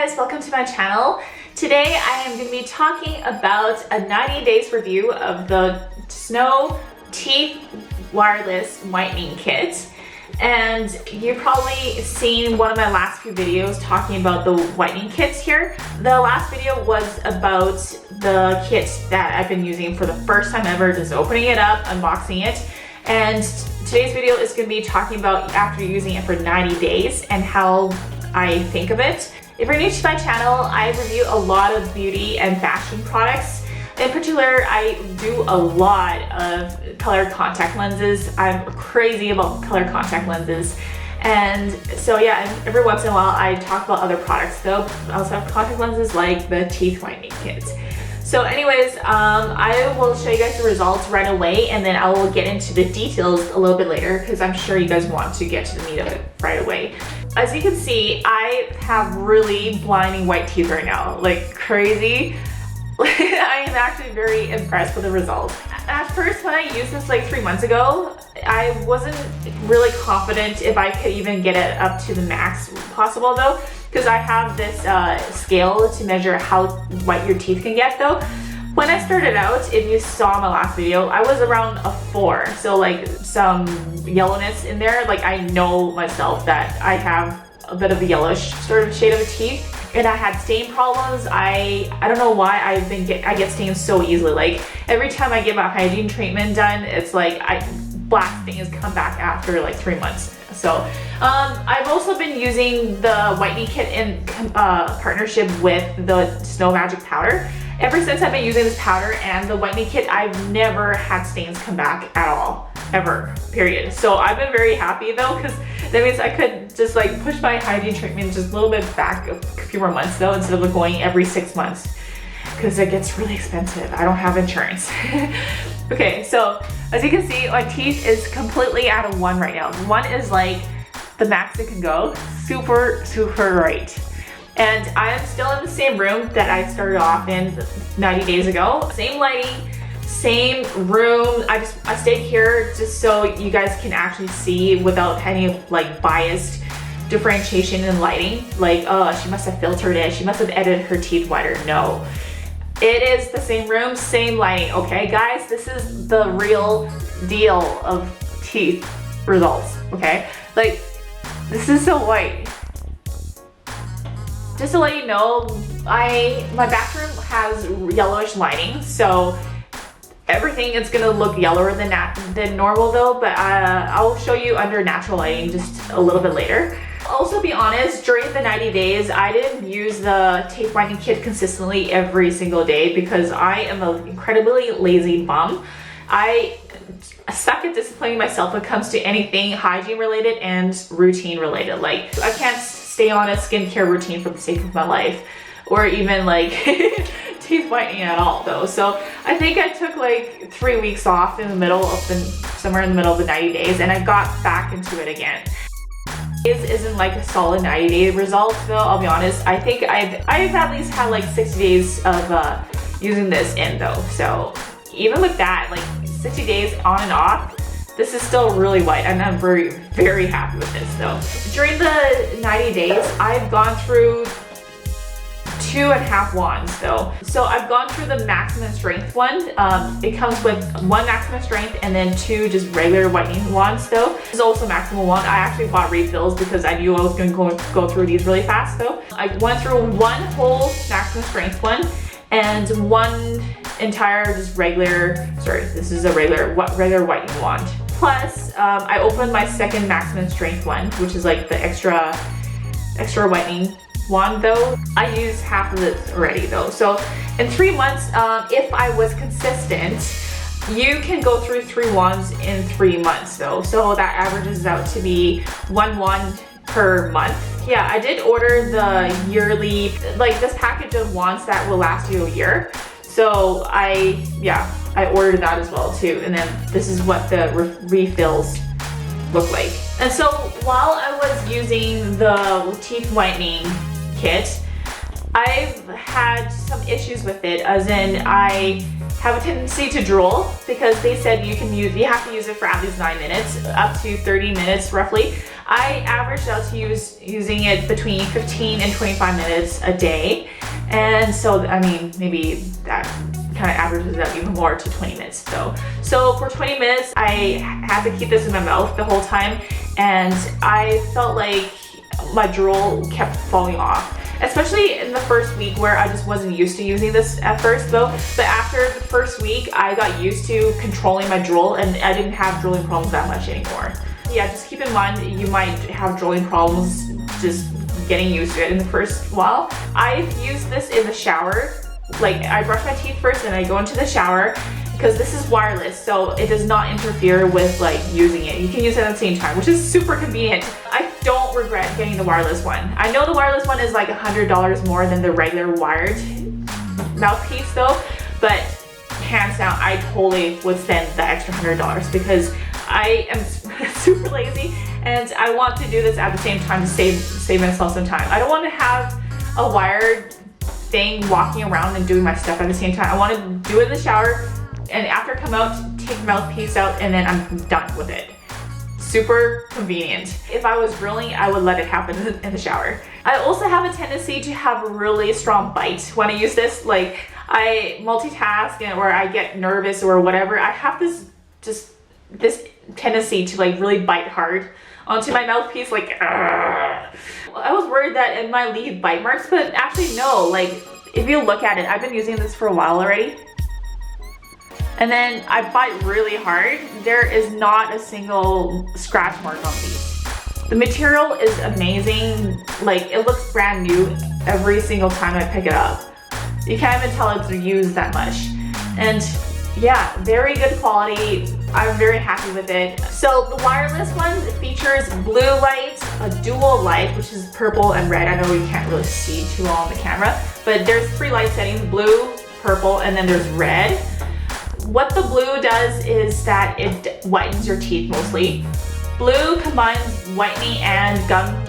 guys, welcome to my channel. Today I am going to be talking about a 90 days review of the Snow Teeth Wireless Whitening Kit. And you've probably seen one of my last few videos talking about the whitening kits here. The last video was about the kit that I've been using for the first time ever, just opening it up, unboxing it. And today's video is going to be talking about after using it for 90 days and how I think of it. If you're new to my channel, I review a lot of beauty and fashion products. In particular, I do a lot of colored contact lenses. I'm crazy about colored contact lenses. And so yeah, every once in a while I talk about other products though. I also have contact lenses like the teeth whitening kits. So anyways, I will show you guys the results right away, and then I will get into the details a little bit later because I'm sure you guys want to get to the meat of it right away. As you can see, I have really blinding white teeth right now, like crazy. I am actually very impressed with the results. At first, when I used this like 3 months ago, I wasn't really confident if I could even get it up to the max possible though, because I have this scale to measure how white your teeth can get though. When I started out, if you saw my last video, I was around a 4, so like some yellowness in there. Like I know myself that I have a bit of a yellowish sort of shade of teeth. And I had stain problems. I don't know why I get stains so easily. Like every time I get my hygiene treatment done, it's like black stains come back after like 3 months. So I've also been using the whitening kit in partnership with the Snow Magic powder. Ever since I've been using this powder and the whitening kit, I've never had stains come back at all, ever, period. So I've been very happy though, because that means I could just like push my hygiene treatment just a little bit back a few more months though, instead of going every 6 months, because it gets really expensive. I don't have insurance. Okay, so as you can see, my teeth is completely at a 1 right now. 1 is like the max it can go, super right. And I am still in the same room that I started off in 90 days ago. Same lighting, same room. I stayed here just so you guys can actually see without any like biased differentiation in lighting. Like, oh, she must have filtered it. She must have edited her teeth whiter. No, it is the same room, same lighting. Okay, guys, this is the real deal of teeth results. Okay, like this is so white. Just to let you know, my bathroom has yellowish lighting, so everything is gonna look yellower than normal though, but I'll show you under natural lighting just a little bit later. Also, be honest, during the 90 days, I didn't use the teeth whitening kit consistently every single day because I am an incredibly lazy bum. I suck at disciplining myself when it comes to anything hygiene related and routine related. Like, I can't stay on a skincare routine for the sake of my life, or even like teeth whitening at all though. So I think I took like 3 weeks off in the middle of somewhere in the middle of the 90 days, and I got back into it again. It isn't like a solid 90-day result though, I'll be honest. I think I've at least had like 60 days of using this in though. So even with that, like 60 days on and off, this is still really white, and I'm very, very happy with this though. During the 90 days, I've gone through 2.5 wands though. So I've gone through the maximum strength one. It comes with 1 maximum strength and then 2 just regular whitening wands though. This is also maximum wand. I actually bought refills because I knew I was going to go through these really fast though. I went through 1 whole maximum strength one and 1 entire just regular, sorry, this is a regular whitening wand. Plus, I opened my 2nd maximum strength one, which is like the extra whitening wand though. I used half of it already though. So in 3 months, if I was consistent, you can go through 3 wands in 3 months though. So that averages out to be 1 wand per month. Yeah, I did order the yearly, like this package of wands that will last you a year. So I ordered that as well too. And then this is what the refills look like. And so while I was using the teeth whitening kit, I've had some issues with it, as in I have a tendency to drool because they said you have to use it for at least 9 minutes, up to 30 minutes roughly. I averaged out to using it between 15 and 25 minutes a day. And so, I mean, maybe that kind of averages out even more to 20 minutes though. So for 20 minutes, I had to keep this in my mouth the whole time, and I felt like my drool kept falling off. Especially in the first week where I just wasn't used to using this at first though. But after the first week, I got used to controlling my drool and I didn't have drooling problems that much anymore. Yeah, just keep in mind you might have drooling problems just getting used to it in the first while. I've used this in the shower. Like, I brush my teeth first and I go into the shower because this is wireless, so it does not interfere with like using it. You can use it at the same time, which is super convenient. I don't regret getting the wireless one. I know the wireless one is like $100 more than the regular wired mouthpiece though, but hands down, I totally would spend the extra $100 because I am super lazy and I want to do this at the same time to save myself some time. I don't want to have a wired thing walking around and doing my stuff at the same time. I want to do it in the shower, and after I come out, take the mouthpiece out, and then I'm done with it. Super convenient. If I was drilling, I would let it happen in the shower. I also have a tendency to have a really strong bite when I use this. Like, I multitask or I get nervous or whatever. I have this tendency to like really bite hard onto my mouthpiece, like, I was worried that it might leave bite marks, but actually no. Like, if you look at it, I've been using this for a while already. And then I bite really hard. There is not a single scratch mark on these. The material is amazing. Like, it looks brand new every single time I pick it up. You can't even tell it's used that much. And yeah, very good quality. I'm very happy with it. So the wireless one features blue light, a dual light, which is purple and red. I know you can't really see too well on the camera, but there's 3 light settings: blue, purple, and then there's red. What the blue does is that it whitens your teeth mostly. Blue combines whitening and gum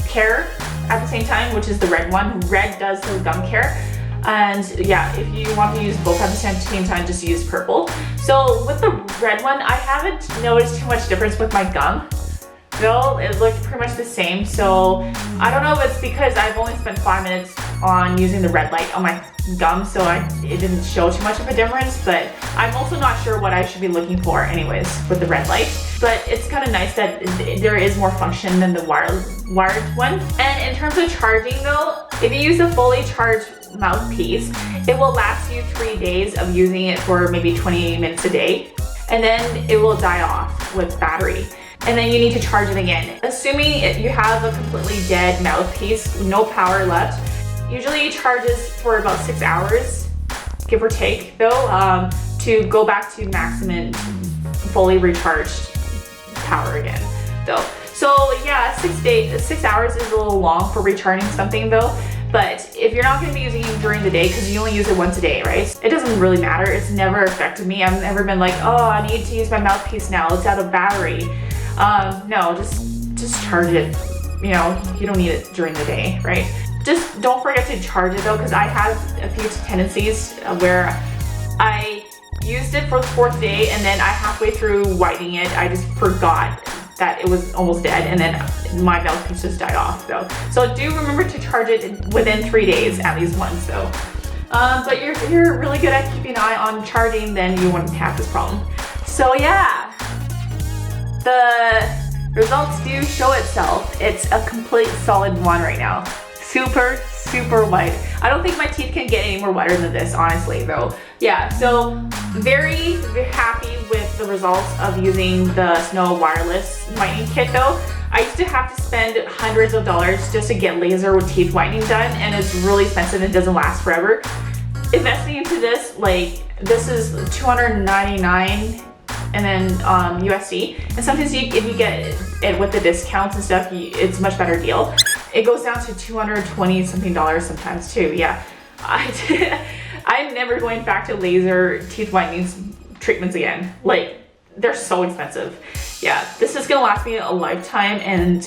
care at the same time, which is the red one. Red does the gum care. And yeah, if you want to use both at the same time, just use purple. So with the red one, I haven't noticed too much difference with my gum. Though it looked pretty much the same. So I don't know if it's because I've only spent 5 minutes on using the red light on my gum, so it didn't show too much of a difference, but I'm also not sure what I should be looking for anyways with the red light. But it's kind of nice that there is more function than the wired one. And in terms of charging though, if you use a fully charged mouthpiece, it will last you 3 days of using it for maybe 20 minutes a day, and then it will die off with battery. And then you need to charge it again. Assuming you have a completely dead mouthpiece, no power left, usually it charges for about 6 hours, give or take though, to go back to maximum fully recharged power again though. So yeah, 6 hours is a little long for recharging something though. But if you're not going to be using it during the day, because you only use it once a day, right? It doesn't really matter. It's never affected me. I've never been like, oh, I need to use my mouthpiece now. It's out of battery. No, just charge it. You know, you don't need it during the day, right? Just don't forget to charge it though, because I have a few tendencies where I used it for the 4th day, and then halfway through whitening it, I just forgot that it was almost dead, and then my mouthpiece just died off though. So do remember to charge it within 3 days at least once though. But if you're really good at keeping an eye on charging, then you wouldn't have this problem. So yeah, the results do show itself. It's a complete solid one right now. Super white. I don't think my teeth can get any more whiter than this, honestly though. Yeah, so very happy with the results of using the Snow wireless whitening kit though. I used to have to spend hundreds of dollars just to get laser with teeth whitening done, and it's really expensive and doesn't last forever. Investing into this, like, this is $299 and then USD, and sometimes if you get it with the discounts and stuff, it's a much better deal. It goes down to $220 something sometimes too. Yeah, I'm never going back to laser teeth whitening treatments again. Like, they're so expensive. Yeah, this is gonna last me a lifetime, and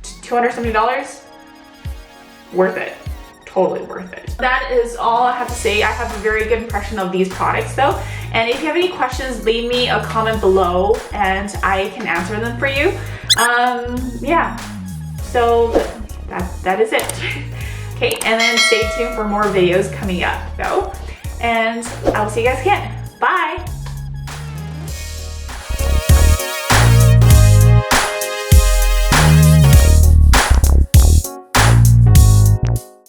$200 something, worth it. Totally worth it. That is all I have to say. I have a very good impression of these products though. And if you have any questions, leave me a comment below and I can answer them for you. Yeah, so that is it. Okay, and then stay tuned for more videos coming up though. And I will see you guys again. Bye.